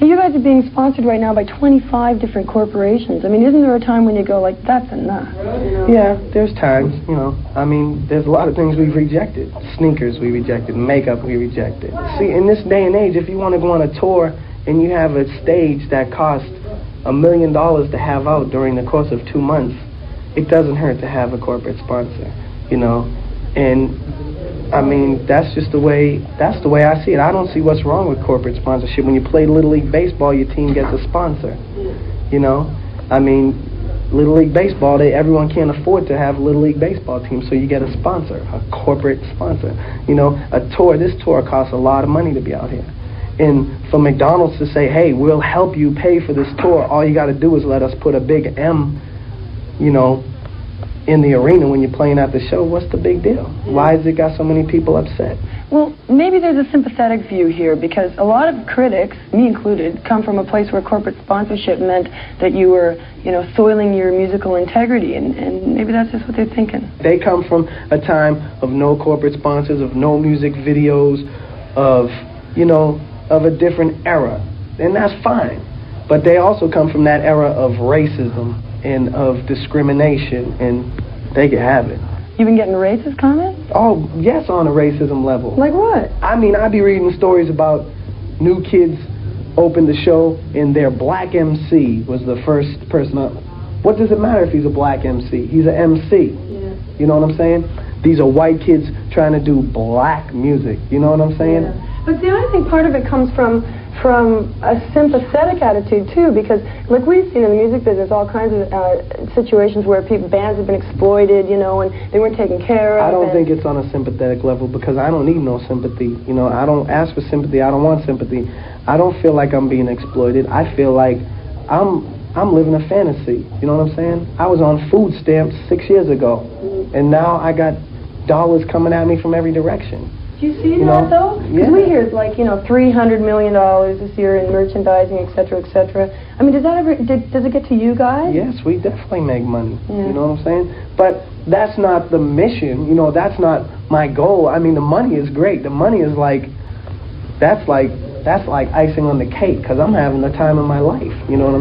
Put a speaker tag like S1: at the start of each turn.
S1: So you guys are being sponsored right now by 25 different corporations. I mean, isn't there a time when you go like, that's enough?
S2: Yeah, there's times, I mean, there's a lot of things we've rejected. Sneakers we rejected, makeup we rejected. See, in this day and age, if you want to go on a tour and you have a stage that costs $1 million to have out during the course of 2 months, it doesn't hurt to have a corporate sponsor, and I mean, that's the way I see it. I don't see what's wrong with corporate sponsorship. When you play Little League Baseball, your team gets a sponsor, I mean, Little League Baseball, everyone can't afford to have a Little League Baseball team, so you get a sponsor, a corporate sponsor. This tour costs a lot of money to be out here. And for McDonald's to say, hey, we'll help you pay for this tour, all you got to do is let us put a big M, in the arena when you're playing at the show. What's the big deal? Why has it got so many people upset?
S1: Well, maybe there's a sympathetic view here, because a lot of critics, me included, come from a place where corporate sponsorship meant that you were, soiling your musical integrity, and maybe that's just what they're thinking.
S2: They come from a time of no corporate sponsors, of no music videos, of a different era, and that's fine. But they also come from that era of racism and of discrimination, and they can have it.
S1: You've been getting racist comments?
S2: Oh, yes, on a racism level.
S1: Like what?
S2: I mean, I'd be reading stories about new kids opened the show and their black MC was the first person up. What does it matter if he's a black MC? He's an MC.
S1: Yeah.
S2: You know what I'm saying? These are white kids trying to do black music. You know what I'm saying?
S1: Yeah. But see, I think part of it comes from a sympathetic attitude too, because like we've seen in the music business all kinds of situations where bands have been exploited, and they weren't taken care of.
S2: I don't think it's on a sympathetic level, because I don't need no sympathy. I don't ask for sympathy. I don't want sympathy. I don't feel like I'm being exploited. I feel like I'm living a fantasy. You know what I'm saying? I was on food stamps 6 years ago, and now I got dollars coming at me from every direction.
S1: Do you see that though? Because we hear like $300 million this year in merchandising, et cetera, I mean, does it get to you guys?
S2: Yes, we definitely make money. Yeah. You know what I'm saying? But that's not the mission. That's not my goal. I mean, the money is great. The money is that's like icing on the cake, because I'm having the time of my life. You know what I'm saying?